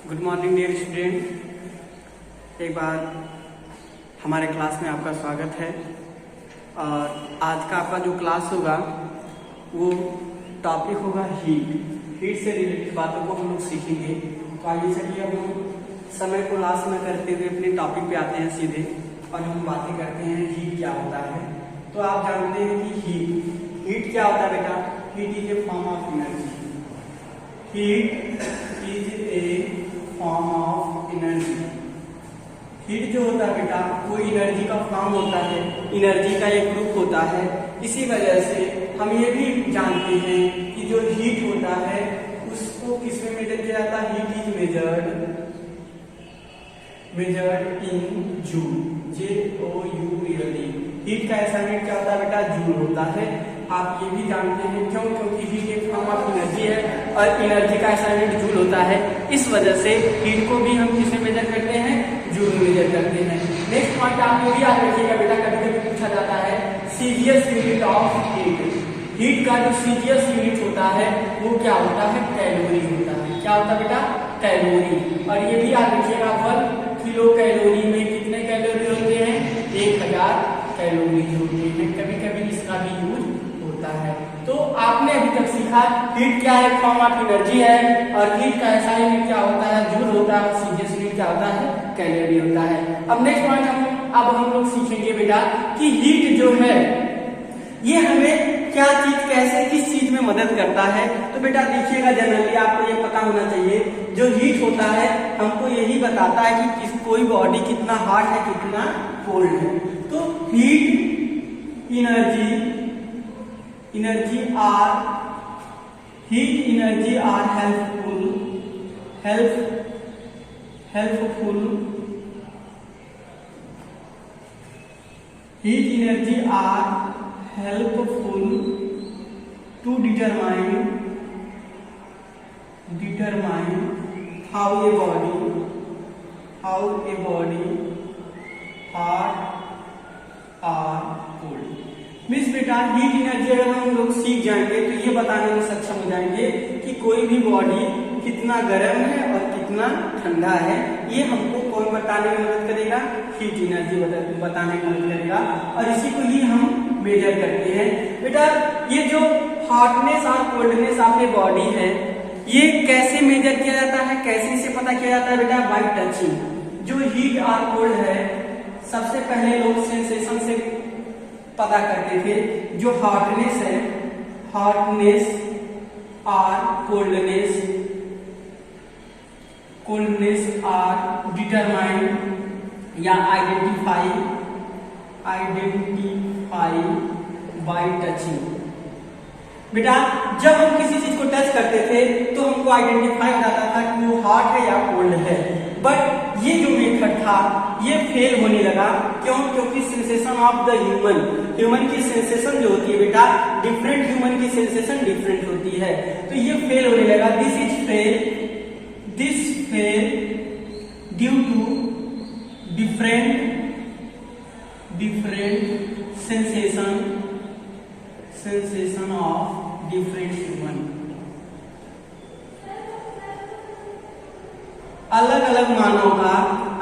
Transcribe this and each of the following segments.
Good morning dear student. एक बार हमारे class में आपका स्वागत है। और आज का आपका जो क्लास होगा वो टॉपिक होगा हीट से रिलेटेड बातों को हम लोग सीखेंगे। तो आइए चलिए अब हम समय को लॉस न करते हुए अपने टॉपिक पे आते हैं सीधे, और हम बातें करते हैं हीट क्या होता है। तो आप जानते हैं कि हीट क्या होता है बेटा? Heat is a form of energy. Heat is a form of energy. Heat जो होता है बेटा वो एनर्जी का फॉर्म होता है, एनर्जी का एक रूप होता है। इसी वजह से हम ये भी जानते हैं कि जो हीट होता है उसको किसमें मेजर किया जाता है? Heat is measured in joule, JOULE। Heat का ऐसा यूनिट क्या होता है बेटा? जूल होता है। आप ये भी जानते हैं क्यों? क्योंकि हीट एक फॉर्म ऑफ एनर्जी है और एनर्जी का ऐसा यूनिट जूल होता है। इस वजह से हीट को भी हम किसमें मेजर करते हैं? जूल में मेजर करते हैं। नेक्स्ट पॉइंट आप ये भी याद रखिएगा बेटा, कभी कभी पूछा जाता है CGS unit of heat. Heat का जो सीजीएस यूनिट होता है वो क्या होता है? कैलोरी होता है। क्या होता है बेटा? कैलोरी। और ये भी याद रखिएगा 1 किलो कैलोरी में कितने कैलोरी होते हैं? 1000 कैलोरी होते हैं। कभी कभी इसका भी यूज होता है। तो आपने अभी तक सीखा हीट क्या है? फॉर्म ऑफ एनर्जी है। और हीट का ऐसा यूनिट क्या होता है? जूल होता है। सीजीएस यूनिट क्या होता है? कैलोरी होता है। अब नेक्स्ट पॉइंट हम लोग सीखेंगे बेटा कि हीट जो है ये हमें क्या चीज, कैसे, किस चीज में मदद करता है। तो बेटा देखिएगा, जनरली आपको ये पता होना चाहिए जो हीट होता है हमको यही बताता है कि कोई बॉडी कितना हॉट है, कितना कोल्ड है। तो heat energy are helpful heat energy are helpful to determine how a body hot or cold। Means बेटा हीट एनर्जी अगर हम लोग सीख जाएंगे तो ये बताने में सक्षम हो जाएंगे कि कोई भी बॉडी कितना गर्म है और कितना ठंडा है। ये हमको कौन बताने में मदद करेगा? हीट एनर्जी बताने में मदद करेगा। और इसी को ही हम मेजर करते हैं। बेटा ये जो हॉटनेस और कोल्डनेस ऑफ ए बॉडी है ये कैसे मेजर किया जाता है? कैसे इसे पता किया जाता है बेटा? Bye touching. जो हीट और कोल्ड है सबसे पहले लोग सेंसेशन से पता करते थे। जो हॉटनेस है, हॉटनेस और कोल्डनेस आर डिटरमाइंड या आइडेंटिफाई बाय टचिंग। बेटा जब हम किसी चीज को टच करते थे तो हमको आइडेंटिफाई हो जाता था कि वो हॉट है या कोल्ड है। बट ये जो मेथड था ये फेल होने लगा। क्यों? क्योंकि सेंसेशन ऑफ द ह्यूमन की सेंसेशन जो होती है बेटा, डिफरेंट ह्यूमन की सेंसेशन डिफरेंट होती है। तो ये फेल होने लगा। This fail due to different sensation of different human। अलग अलग मानव का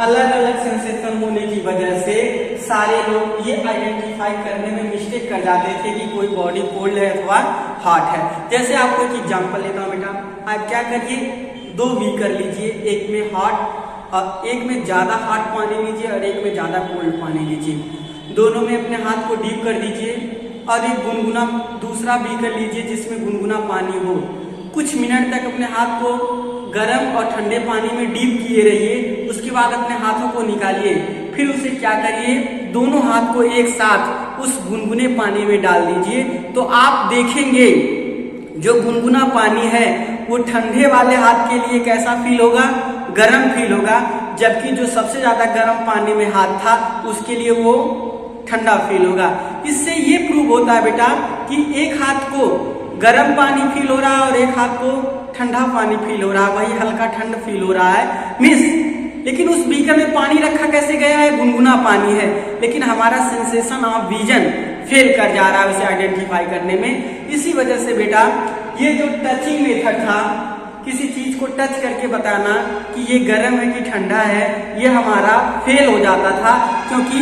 अलग अलग सेंसेशन होने की वजह से सारे लोग ये आइडेंटिफाई करने में मिस्टेक कर जाते थे कि कोई बॉडी कोल्ड है अथवा हॉट है। जैसे आपको एक एग्जांपल लेता हूं बेटा, आप क्या करिए, 2 बीकर लीजिए, एक में हॉट और एक में ज्यादा हॉट पानी लीजिए और एक में ज्यादा कोल्ड पानी लीजिए। दोनों में अपने हाथ को डीप कर दीजिए और एक गुनगुना दूसरा बीकर लीजिए जिसमें गुनगुना पानी हो। कुछ मिनट तक अपने हाथ को गर्म और ठंडे पानी में डीप किए रहिए। उसके बाद अपने हाथों को निकालिए। फिर उसे क्या करिए, दोनों हाथ को एक साथ उस गुनगुने पानी में डाल दीजिए। तो आप देखेंगे जो गुनगुना पानी है वो ठंडे वाले हाथ के लिए कैसा फील होगा? गर्म फील होगा। जबकि जो सबसे ज्यादा गर्म पानी में हाथ था उसके लिए वो ठंडा फील होगा। इससे ये प्रूव होता है बेटा कि एक हाथ को गर्म पानी फील हो रहा है और एक हाथ को ठंडा पानी फील हो रहा है, वही हल्का ठंड फील हो रहा है। लेकिन उस बीकर में पानी रखा कैसे गया है? गुनगुना पानी है। लेकिन हमारा सेंसेशन ऑफ विजन फेल कर जा रहा है उसे आइडेंटिफाई करने में। इसी वजह से बेटा ये जो टचिंग मेथड था किसी चीज को टच करके बताना कि ये गर्म है कि ठंडा है, ये हमारा फेल हो जाता था, क्योंकि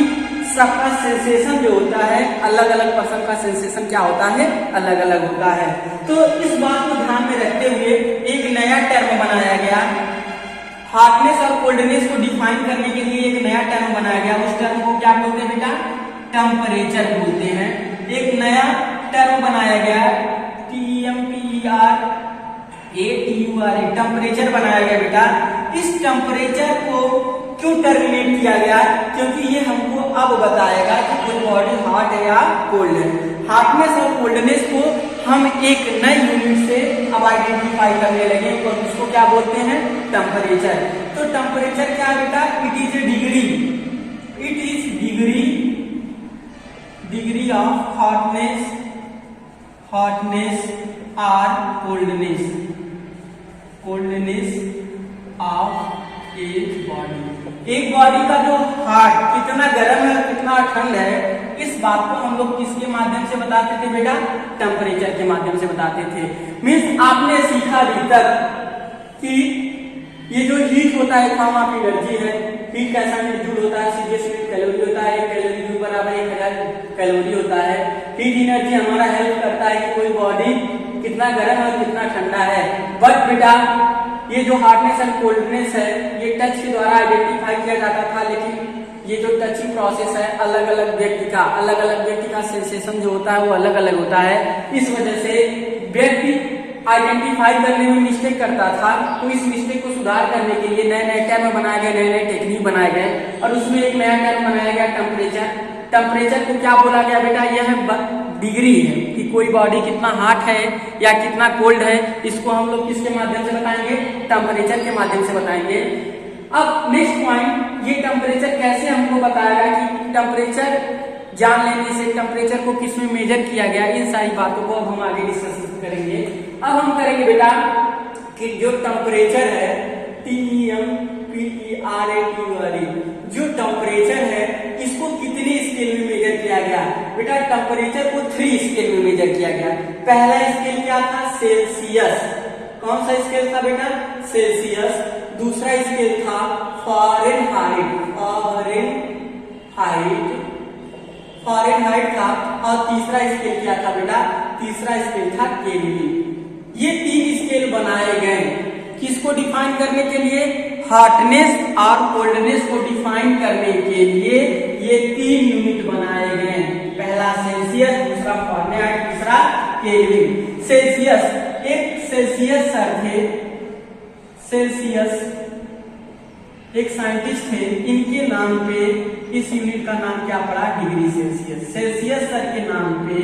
सबका सेंसेशन जो होता है अलग अलग, पर्सन का सेंसेशन क्या होता है, अलग अलग होता है। तो इस बात को ध्यान में रखते हुए एक नया टर्म बनाया गया, हॉटनेस और कोल्डनेस को डिफाइन करने के लिए एक नया टर्म बनाया गया। उस टर्म को क्या बोलते हैं बेटा, टेम्परेचर बोलते हैं। एक नया टर्म बनाया गया, TEMPERATURE, टेम्परेचर बनाया गया बेटा। इस टेम्परेचर को क्यों टर्मिनेट किया गया, क्योंकि ये हमको अब बताएगा कि कोई बॉडी हॉट है या कोल्ड है। हॉटनेस और कोल्डनेस को हम एक नए यूनिट से अब आइडेंटिफाई करने लगे और उसको क्या बोलते हैं, टेम्परेचर। तो टेम्परेचर क्या है बेटा, it is a degree, it is degree of hotness और कोल्डनेस ऑफ एक बॉडी का जो हार्ट कितना गर्म है कितना ठंड है, इस बात को हम लोग किसके माध्यम से बताते थे बेटा, टेम्परेचर के माध्यम से बताते थे। मीन्स आपने सीखा अभी तक कि ये जो हीट होता है काम ऑफ एनर्जी है, हीट कैसा जूल होता है, सीधे कैलोरी होता है, 1 कैलोरी जूल बराबर 1000 कैलोरी होता है। हीट एनर्जी हमारा हेल्प करता है कि कोई बॉडी कितना गर्म है और कितना ठंडा है। बट बेटा ये जो हार्डनेस एंड कोल्डनेस है ये टच के द्वारा आइडेंटिफाई किया जाता था, लेकिन ये जो टचिंग प्रोसेस है अलग अलग व्यक्ति का सेंसेशन जो होता है वो अलग अलग होता है। इस वजह से व्यक्ति आइडेंटिफाई करने में मिस्टेक करता था। तो इस मिस्टेक को सुधार करने के लिए नए नए टर्म बनाए गए, नए नए टेक्निक बनाए गए और उसमें एक नया टर्म बनाया गया टेम्परेचर। टेम्परेचर को क्या बोला गया बेटा, यह डिग्री है कि कोई बॉडी कितना हॉट है या कितना कोल्ड है। इसको हम लोग किसके माध्यम से बताएंगे, टेम्परेचर के माध्यम से बताएंगे। अब नेक्स्ट पॉइंट, ये टेम्परेचर कैसे हमको बताएगा कि टेम्परेचर जान लेने से टेम्परेचर को किस में मेजर किया गया, इन सारी बातों को अब हम आगे डिस्कस करेंगे। अब हम करेंगे बेटा कि जो टेम्परेचर है TEMPERATURE, जो टेम्परेचर है इसको कितने स्केल में मेजर किया गया बेटा, टेम्परेचर को 3 स्केल में मेजर किया गया। पहला स्केल क्या था, सेल्सियस। कौन सा स्केल था बेटा, सेल्सियस। दूसरा स्केल था फ़ारेनहाइट था। और तीसरा स्केल क्या था बेटा, तीसरा स्केल था केल्विन। ये 3 स्केल बनाए गए किसको डिफाइन करने के लिए, हॉटनेस और कोल्डनेस को डिफाइन करने के लिए ये 3 यूनिट बनाए गए। पहला सेल्सियस, दूसरा फ़ारेनहाइट, तीसरा केल्विन। सेल्सियस, एक सेल्सियस सर थे, सेल्सियस एक साइंटिस्ट थे, इनके नाम पे इस यूनिट का नाम क्या पड़ा, डिग्री सेल्सियस। सेल्सियस सर के नाम पे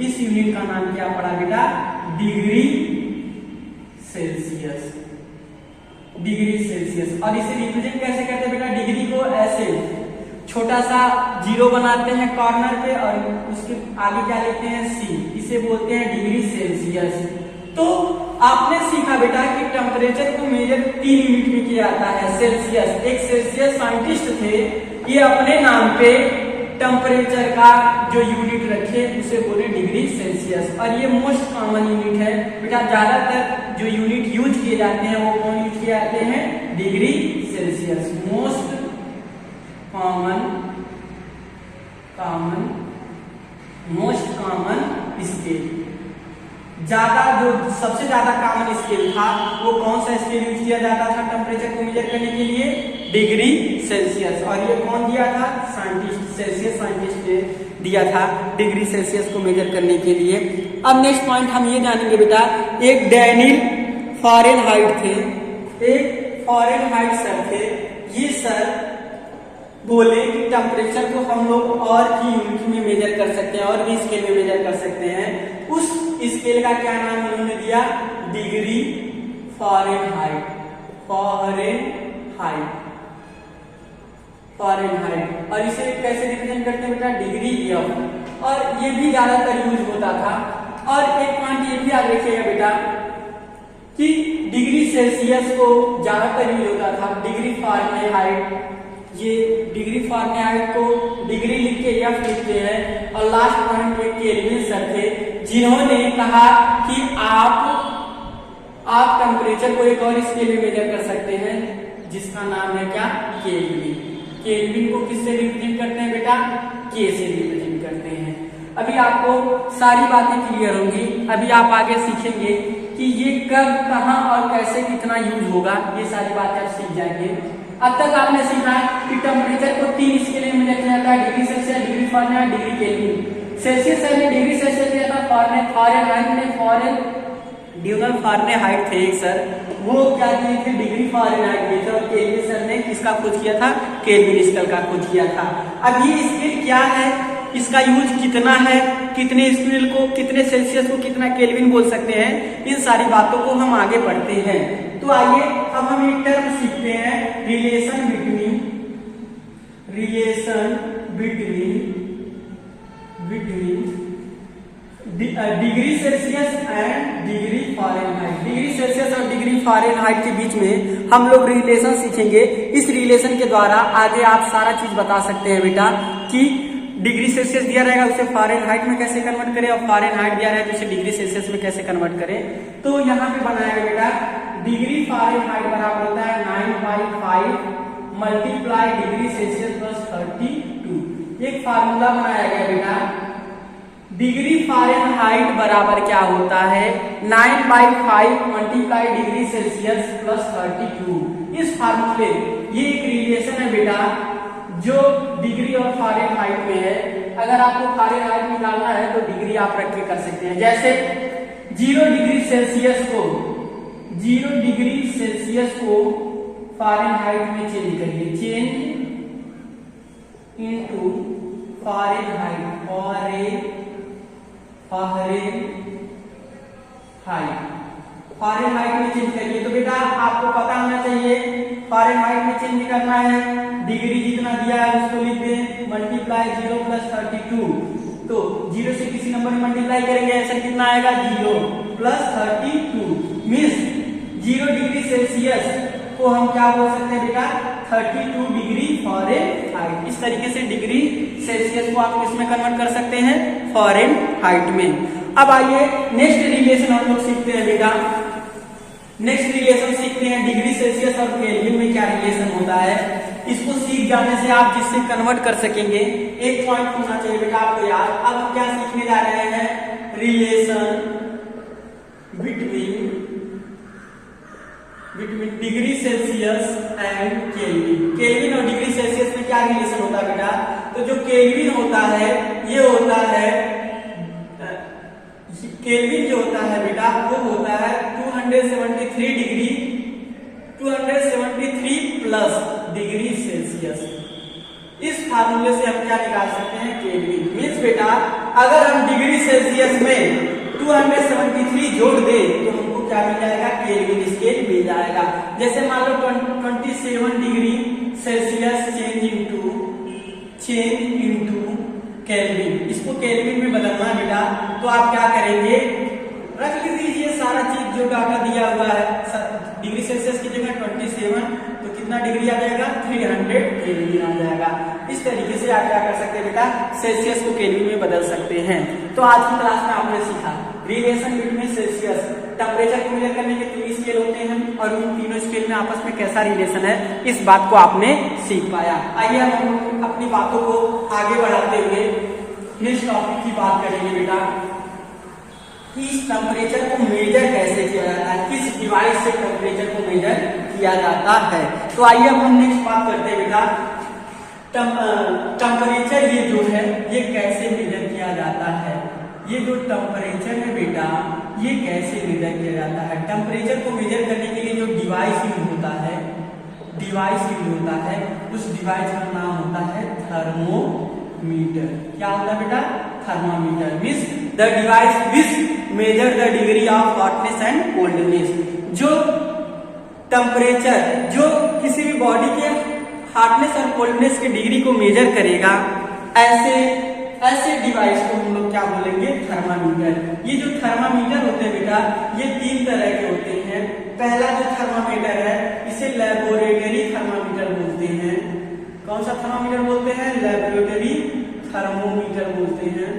इस यूनिट का नाम क्या पड़ा बेटा, डिग्री सेल्सियस। Degree Celsius. और इसे रिप्रेजेंट कैसे करते हैं बेटा, डिग्री को ऐसे छोटा सा 0 बनाते हैं कॉर्नर पे और उसके आगे क्या लिखते हैं, C, इसे बोलते हैं डिग्री सेल्सियस। तो आपने सीखा बेटा कि टेम्परेचर को मेजर 3 यूनिट में किया जाता है। सेल्सियस, एक सेल्सियस साइंटिस्ट थे, ये अपने नाम पे टेम्परेचर का जो यूनिट रखे उसे बोले डिग्री सेल्सियस। और ये मोस्ट कॉमन यूनिट है बेटा, ज्यादातर जो यूनिट यूज किए जाते हैं वो कौन यूज किए जाते हैं, degree Celsius. Most common scale. सबसे ज्यादा कॉमन स्केल था वो कौन सा स्केल यूज किया जाता था टेम्परेचर को मेजर करने के लिए, डिग्री सेल्सियस। और ये कौन दिया था, साइंटिस्ट, सेल्सियस साइंटिस्ट ने दिया था डिग्री सेल्सियस को मेजर करने के लिए। अब नेक्स्ट पॉइंट हम ये जानेंगे बेटा, एक डैनियल फ़ारेनहाइट थे, एक फ़ारेनहाइट सर थे। ये सर बोले कि टेम्परेचर को हम लोग और भी यूनिट में मेजर कर सकते हैं, और भी स्केल में मेजर कर सकते हैं। उस स्केल का क्या नाम इन्होंने दिया, डिग्री फ़ारेनहाइट। और इसे कैसे रिप्रेजेंट करते हैं बेटा, डिग्री F। और ये भी ज्यादातर यूज होता था। और एक पॉइंट ये भी याद रखिएगा बेटा कि डिग्री सेल्सियस को ज्यादातर यूज होता था, डिग्री फ़ारेनहाइट, ये डिग्री फ़ारेनहाइट को डिग्री लिख के F लिखते हैं। और लास्ट पॉइंट में केल्विन सर थे, जिन्होंने कहा कि आप टेम्परेचर को एक और स्केल में मेजर कर सकते हैं जिसका नाम है क्या, केल्विन। केल्विन को किससे रिप्रेजेंट करते हैं बेटा, के से रिप्रेजेंट करते हैं। अभी आपको सारी बातें क्लियर होंगी। अभी आप आगे सीखेंगे कि ये कब, कहां और कैसे कितना यूज होगा, ये सारी बातें आप सीख जाएंगे। अब तक आपने सीखा कि टेम्परेचर को 3 स्केल में मेजर किया जाता है, degree Celsius, degree Fahrenheit, degree kelvin. Celsius है डिग्री सेल्सियस दिया था, फारेनहाइट में ड्यूनल फारेनहाइट थे एक सर, वो क्या दिए थे, डिग्री फारेनहाइट दिए थे, और केल्विन सर ने किसका खोज किया था, केल्विन स्केल का खोज किया था। अब ये स्केल क्या है, इसका यूज कितना है, कितने स्केल को, कितने सेल्सियस को कितना केल्विन बोल सकते हैं, इन सारी बातों को हम आगे पढ़ते हैं। तो आइए अब हम एक टर्म सीखते हैं, relation between degree Celsius and degree Fahrenheit. Degree Celsius और डिग्री फारेनहाइट के बीच में हम लोग रिलेशन सीखेंगे। इस रिलेशन के द्वारा आगे आप सारा चीज बता सकते हैं बेटा कि डिग्री सेल्सियस दिया रहेगा उसे फारेनहाइट में कैसे कन्वर्ट करें, और फारेनहाइट दिया रहेगा तो उसे डिग्री सेल्सियस में कैसे कन्वर्ट करें। तो यहाँ पे बनाएगा बेटा, डिग्री फारेनहाइट बराबर होता है 9/5 मल्टीप्लाई डिग्री सेल्सियस प्लस 32। एक फार्मूला बनाया गया बेटा, डिग्री फारेनहाइट बराबर क्या होता है, 9/5 मल्टीप्लाई डिग्री सेल्सियस प्लस 32। इस फार्मूले, ये एक रिलेशन है बेटा जो डिग्री और फारेनहाइट में है। अगर आपको फारेनहाइट निकालना है तो डिग्री आप रख के कर सकते हैं। जैसे 0 डिग्री सेल्सियस को फारेनहाइट में चेंज करिए, चेंज इनटू फारेनहाइट, फारेनहाइट में चेंज करिए। तो बेटा आपको पता होना चाहिए फारेनहाइट में चेंज करना है, डिग्री जितना दिया है उसको लिख दें, मल्टीप्लाई 0 प्लस 32। तो 0 से किसी नंबर में मल्टीप्लाई करेंगे, आंसर कितना आएगा, 0 प्लस 32 मीन्स 0 डिग्री सेल्सियस को हम क्या बोल सकते हैं बेटा, 32 डिग्री फारेनहाइट। इस तरीके से डिग्री सेल्सियस को आप किसमें कन्वर्ट कर सकते हैं, फारेनहाइट में। अब आइए नेक्स्ट रिलेशन हम लोग सीखते हैं बेटा। नेक्स्ट रिलेशन सीखते हैं, डिग्री सेल्सियस और केल्विन में क्या रिलेशन होता है। इसको सीख जाने से आप जिससे कन्वर्ट कर सकेंगे, एक पॉइंट होना चाहिए बेटा आपको याद। अब हम क्या सीखने जा रहे हैं, relation between degree Celsius and kelvin. Kelvin और डिग्री सेल्सियस में क्या रिलेशन होता है बेटा, तो जो केल्विन होता है ये होता है, केल्विन जो होता है बेटा वो होता है 273 प्लस डिग्री सेल्सियस। इस फार्मूले से हम क्या निकाल सकते हैं, केल्विन। मीन्स बेटा अगर हम डिग्री सेल्सियस में 273 जोड़ दें तो हमको क्या मिल जाएगा, केल्विन स्केल मिल जाएगा। जैसे मान लो 27 degree Celsius change into kelvin, इसको केल्विन में बदलना है बेटा। तो आप क्या करेंगे, रख लीजिए सारा चीज जो डाटा दिया हुआ है। डिग्री सेल्सियस की जगह 27 तो कितना डिग्री आ जाएगा, 300 केल्विन आ जाएगा। इस तरीके से आप क्या कर सकते हैं बेटा, सेल्सियस को केल्विन में बदल सकते हैं। तो आज की क्लास में आपने सीखा रिलेशन बिटवीन सेल्सियस, टेम्परेचर को मेजर करने के 3 स्केल होते हैं और उन तीनों स्केल में आपस में कैसा रिलेशन है, इस बात को आपने सीख पाया। आइए हम अपनी बातों को आगे बढ़ाते हुए नेक्स्ट टॉपिक की बात करेंगे बेटा, कि इस टेम्परेचर को मेजर कैसे किया जाता है, किस डिवाइस से टेम्परेचर को मेजर किया जाता है। तो आइए अब हम नेक्स्ट बात करते हैं बेटा, टेम्परेचर ये जो है ये कैसे मेजर किया जाता है। ये जो टेम्परेचर है बेटा ये कैसे मेजर किया जाता है। टेम्परेचर को मेजर करने के लिए जो डिवाइस यूज होता है, उस डिवाइस का नाम होता है थर्मोमीटर। क्या होता है बेटा, thermometer. Means the device which measure the degree of hotness and coldness. जो टेम्परेचर, जो किसी भी बॉडी के हॉटनेस और कोल्डनेस की डिग्री को मेजर करेगा, ऐसे डिवाइस को हम लोग क्या बोलेंगे, थर्मामीटर। ये जो थर्मामीटर होते हैं बेटा ये 3 तरह के होते हैं। पहला जो थर्मामीटर है इसे लेबोरेटरी थर्मामीटर बोलते हैं। कौन सा थर्मामीटर बोलते हैं, लेबोरेटरी थर्मोमीटर बोलते हैं।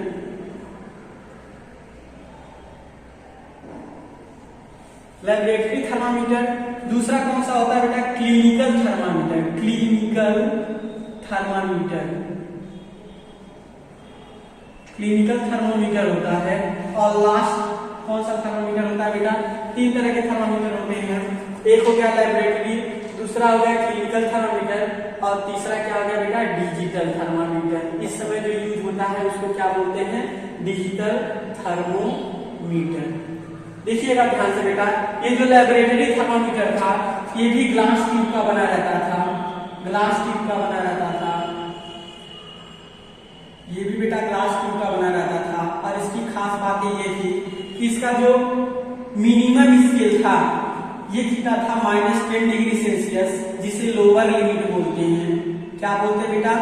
Laboratory thermometer. दूसरा कौन सा होता है बेटा? Clinical thermometer. Clinical thermometer, clinical thermometer होता है। और लास्ट कौन सा थर्मामीटर होता है बेटा? 3 तरह के थर्मामीटर होते हैं। एक हो गया लेबोरेटरी, दूसरा हो गया क्लिनिकल थर्मामीटर और तीसरा क्या हो गया बेटा? Digital thermometer. इस समय जो यूज होता है उसको क्या बोलते हैं? Digital thermometer. देखिएगा ध्यान से बेटा, ये जो लेबोरेटरी थर्मामीटर था ये भी ग्लास ट्यूब का बना रहता था, ग्लास ट्यूब का बना रहता था। ये भी बेटा ग्लास ट्यूब का बना रहता था और इसकी खास बात ये थी कि इसका जो मिनिमम स्केल था ये कितना था? -10 डिग्री सेल्सियस, जिसे लोअर लिमिट बोलते हैं। क्या बोलते हैं बेटा?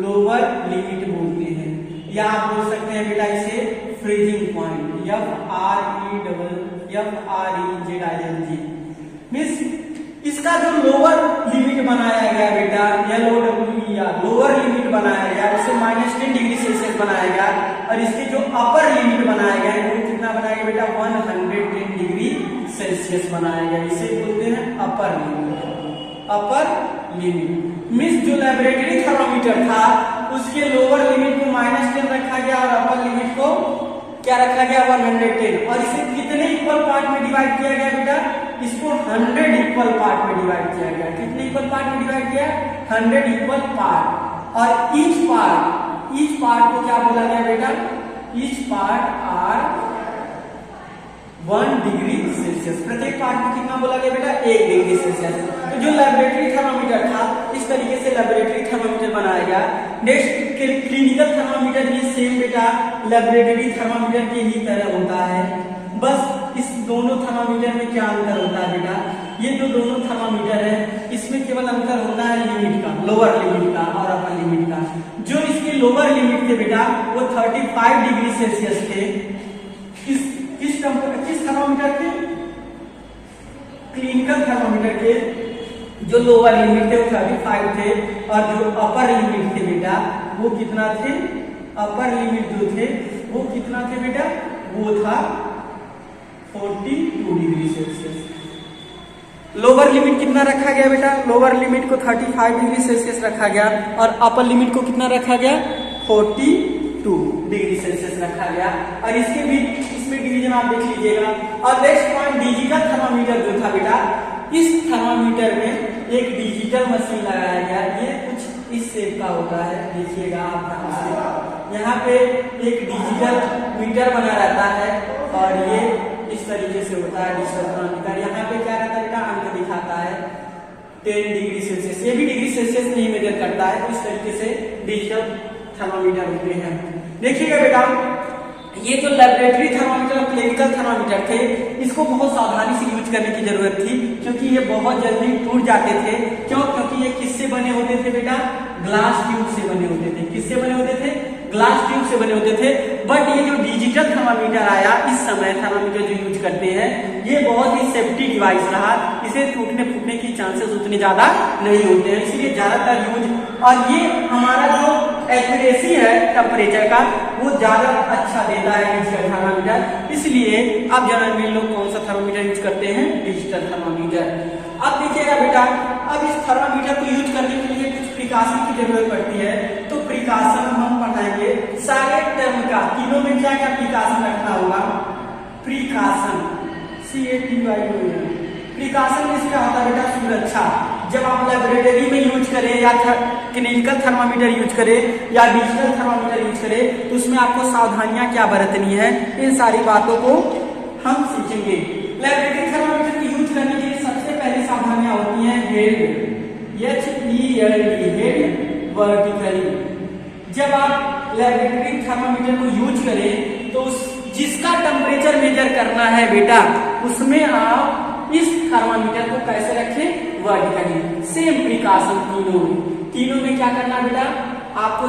लोअर लिमिट बोलते हैं। या आप बोल सकते हैं बेटा इसे फ्रीजिंग पॉइंट, FREZING। मींस इसका जो लोअर लिमिट बनाया गया बेटा, LOWER लोअर लिमिट बनाया गया, उसे -10 डिग्री सेल्सियस बनाया गया और इसके जो अपर लिमिट बनाया गया वो कितना बनाया गया बेटा? 110 डिग्री सेल्सियस बनाया गया। इसे बोलते हैं upper limit. Upper limit means जो लेबोरेटरी थर्मामीटर था उसके लोअर लिमिट को -10 रखा गया और अपर लिमिट को क्या रखा गया? 110। और इसे कितने इक्वल पार्ट में डिवाइड किया गया बेटा? इसको 100 इक्वल पार्ट में डिवाइड किया गया। कितने इक्वल पार्ट में डिवाइड किया? 100 इक्वल पार्ट। और ईच पार्ट को क्या बोला गया बेटा? Each part are 1 degree Celsius. प्रत्येक पार्ट को कितना बोला गया बेटा? 1 डिग्री सेल्सियस। तो जो लेबोरेटरी थर्मामीटर था इस तरीके से लेबोरेटरी थर्मामीटर बनाया गया। नेक्स्ट क्लिनिकल थर्मामीटर भी सेम बेटा लेबोरेटरी थर्मामीटर के ही तरह होता है। बस इस दोनों थर्मामीटर में क्या अंतर होता है बेटा? ये जो दोनों थर्मामीटर है इसमें केवल अंतर होता है लिमिट का, लोअर लिमिट का और अपर लिमिट का। जो इसके लोअर लिमिट थे बेटा वो 35 डिग्री सेल्सियस थे। किस थर्मामीटर के? क्लिनिकल थर्मामीटर के जो लोअर लिमिट थे वो 35 थे और जो अपर लिमिट थे बेटा वो कितना थे? अपर लिमिट जो थे वो कितना थे बेटा? वो था 42 डिग्री सेल्सियस। लोअर लिमिट कितना रखा गया बेटा? लोअर लिमिट को 35 डिग्री सेल्सियस रखा गया और अपर लिमिट को कितना रखा गया? 42 डिग्री सेल्सियस रखा गया। और इसके भी इसमें डिवीजन आप देख लीजिएगा। और नेक्स्ट पॉइंट डिजिटल थर्मामीटर जो था बेटा, इस थर्मामीटर में एक डिजिटल मशीन लगाया गया। ये कुछ इस शेप का होता है, देखिएगा आप ध्यान से। यहाँ पे एक डिजिटल मीटर बना रहता है और ये इस तरीके से होता है डिजिटल थर्मामीटर। यहाँ पे क्या रहता है बेटा? अंक दिखाता है 10 डिग्री सेल्सियस। ये भी डिग्री सेल्सियस नहीं मेजर करता है। तो इस तरीके से डिजिटल थर्मामीटर होते हैं। देखिएगा बेटा ये जो लेबोरेटरी थर्मामीटर और क्लिनिकल थर्मामीटर थे इसको बहुत सावधानी से यूज करने की जरूरत थी क्योंकि ये बहुत जल्दी टूट जाते थे। क्यों? क्योंकि ये किससे बने होते थे बेटा? ग्लास ट्यूब से बने होते थे। किससे बने होते थे? ग्लास ट्यूब से बने होते थे। बट ये जो डिजिटल थर्मामीटर आया इस समय थर्मामीटर जो यूज करते हैं ये बहुत ही सेफ्टी डिवाइस रहा। इसे टूटने फूटने की चांसेस उतने ज्यादा नहीं होते हैं, इसलिए ज्यादातर यूज। और ये हमारा जो एक्यूरेसी है टेम्परेचर का वो ज्यादा अच्छा देता है डिजिटल थर्मामीटर। इसलिए अब जनरल में लोग कौन सा थर्मामीटर यूज करते हैं? Digital thermometer. अब देखिएगा बेटा अब इस थर्मामीटर को यूज करने के लिए कुछ प्रिकॉशन की जरूरत पड़ती है। तो प्रिकॉशन हम पढ़ाएंगे सारे टर्म का। तीनों में क्या क्या प्रिकॉशन रखना होगा? Precaution CATYON। प्रिकॉशन में क्या होता है बेटा? सुरक्षा। जब आप लेबोरेटरी में यूज करें या क्लिनिकल थर्मामीटर यूज करें या डिजिटल थर्मामीटर यूज करें तो उसमें आपको सावधानियां क्या बरतनी है, इन सारी बातों को हम सीखेंगे। लेबोरेटरी थर्मामीटर को यूज करने के लिए सबसे पहली सावधानियां होती हैं हेड, HELD, हेड वर्टिकली। जब आप लेबोरेटरी थर्मामीटर को यूज करें तो जिसका टेम्परेचर मेजर करना है बेटा उसमें आप इस थर्मामीटर को कैसे रखें? वर्टिकली। सेम प्रिकॉशन तीनों में क्या करना बेटा? आपको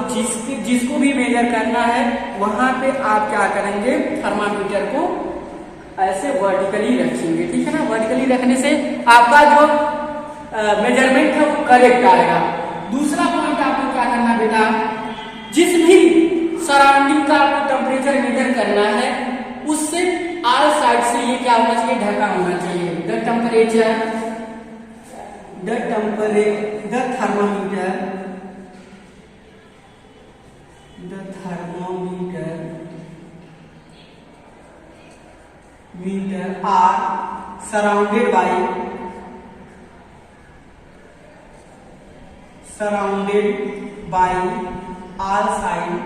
जिसको भी मेजर करना है वहां पे आप क्या करेंगे? थर्मामीटर को ऐसे वर्टिकली रखेंगे। ठीक है ना? वर्टिकली रखने से आपका जो मेजरमेंट है वो करेक्ट आएगा। दूसरा पॉइंट आपको क्या करना बेटा? जिस भी सराउंडिंग का आपको टेम्परेचर मेजर करना है उससे आल साइड से ये क्या होना चाहिए? ढका होना चाहिए। Temperature the thermometer are surrounded by all sides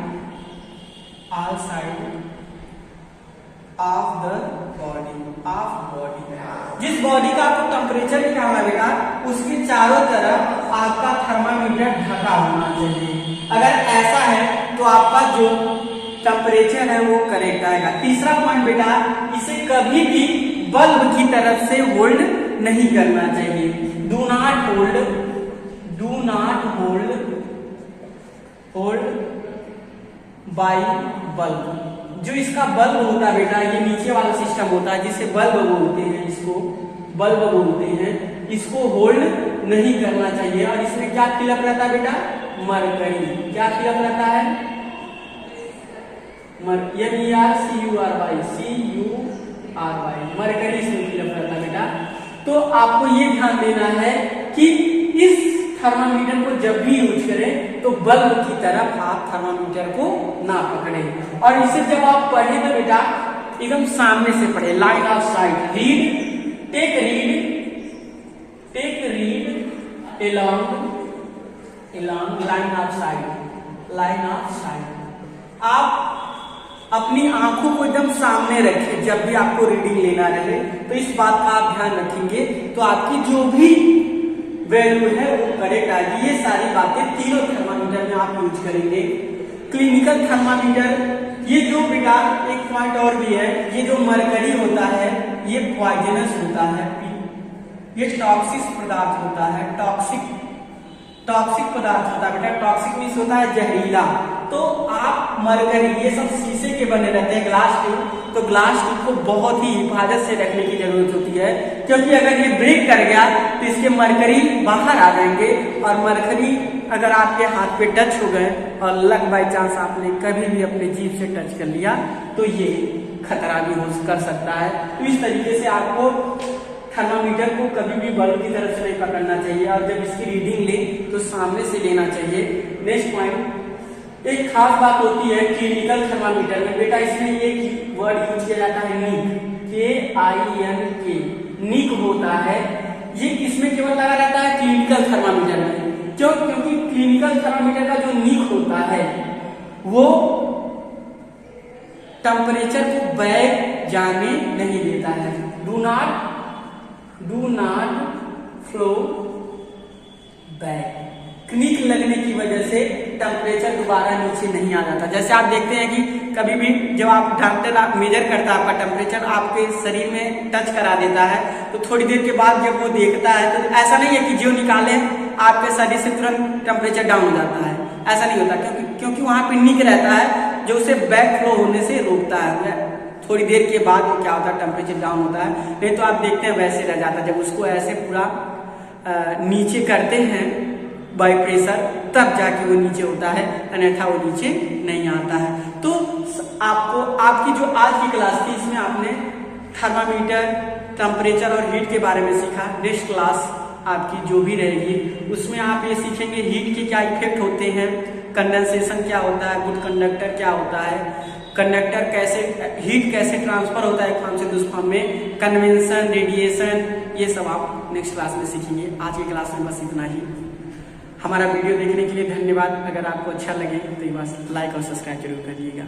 of the body जिस बॉडी का आपको टेम्परेचर निकालना है बेटा, उसके चारों तरफ आपका थर्मामीटर ढका होना चाहिए। अगर ऐसा है तो आपका जो टेम्परेचर है वो करेक्ट आएगा। तीसरा पॉइंट बेटा, इसे कभी भी बल्ब की तरफ से होल्ड नहीं करना चाहिए। Do not hold by bulb. जो इसका बल्ब होता है बेटा, ये नीचे वाला सिस्टम होता है जिसे बल्ब बोलते हैं, इसको होल्ड नहीं करना चाहिए। और इसमें क्या फिलअप रहता है बेटा? मरकरी। क्या फिलअप रहता है? MERCURY मरकरी इसमें फिलअप रहता है बेटा। तो आपको ये ध्यान देना है कि इस थर्मामीटर को जब भी यूज करें तो बल्ब की तरफ आप थर्मामीटर को ना पकड़ें। और इसे जब आप पढ़े तो बेटा एकदम सामने से पढ़े, line of sight. Take read along line of sight. आप अपनी आंखों को एकदम सामने रखें जब भी आपको रीडिंग लेना रहे, तो इस बात का आप ध्यान रखेंगे तो आपकी जो भी वैल्यू है वो करेक्ट आएगी। ये सारी बातें तीनों थर्मामीटर में आप यूज करेंगे। क्लिनिकल थर्मामीटर, ये जो बेटा एक पॉइंट और भी है, ये जो मरकरी होता है ये पॉइजनस होता है, ये टॉक्सिक पदार्थ होता है, टॉक्सिक पदार्थ होता है बेटा। टॉक्सिक मीन्स होता है जहरीला। तो आप मरकरी, ये सब शीशे के बने रहते हैं, ग्लास ट्यूब, तो ग्लास ट्यूब को बहुत ही हिफाजत से रखने की जरूरत होती है, क्योंकि अगर ये ब्रेक कर गया तो इसके मरकरी बाहर आ जाएंगे। और मरकरी अगर आपके हाथ पे टच हो गए और लक बाई चांस आपने कभी भी अपने जीभ से टच कर लिया तो ये खतरा भी हो कर सकता है। तो इस तरीके से आपको थर्मामीटर को कभी भी बल्ब की तरफ से नहीं पकड़ना चाहिए, और जब इसकी रीडिंग ले तो सामने से लेना चाहिए। नेक्स्ट पॉइंट, एक खास बात होती है क्लिनिकल थर्मामीटर में बेटा, इसमें एक वर्ड यूज किया जाता है नीक, KINK, नीक होता है। ये इसमें केवल लगा रहता है क्लिनिकल थर्मामीटर में। क्योंकि क्लिनिकल थर्मामीटर का जो नीक होता है वो टेम्परेचर को बैक जाने नहीं देता है। Do not flow back. नीक लगने की वजह से टेम्परेचर दोबारा नीचे नहीं आ जाता। जैसे आप देखते हैं कि कभी भी जब आप डॉक्टर मेजर करता है आपका टेम्परेचर, आपके शरीर में टच करा देता है, तो थोड़ी देर के बाद जब वो देखता है तो ऐसा नहीं है कि जो निकाले आपके शरीर से तुरंत टेम्परेचर डाउन हो जाता है, ऐसा नहीं होता। क्योंकि वहां पे निक रहता है जो उसे बैक फ्लो होने से रोकता है। थोड़ी देर के बाद वो क्या होता है, टेम्परेचर डाउन होता है। नहीं तो आप देखते हैं वैसे रह जाता है। जब उसको ऐसे पूरा नीचे करते हैं बाई प्रेशर, तब जाके वो नीचे होता है, अन्यथा वो नीचे नहीं आता है। तो आपको आपकी जो आज की क्लास थी इसमें आपने थर्मामीटर, टेम्परेचर और हीट के बारे में सीखा। नेक्स्ट क्लास आपकी जो भी रहेगी उसमें आप ये सीखेंगे हीट के क्या इफेक्ट होते हैं, कंडेंसेशन क्या होता है, गुड कंडक्टर क्या होता है, कंडक्टर कैसे, हीट कैसे ट्रांसफर होता है एक फॉर्म से दूसरे फॉर्म में, कन्वेंशन, रेडिएशन, ये सब आप नेक्स्ट क्लास में सीखेंगे। आज की क्लास में बस इतना ही। हमारा वीडियो देखने के लिए धन्यवाद। अगर आपको अच्छा लगे तो बस लाइक और सब्सक्राइब जरूर करिएगा।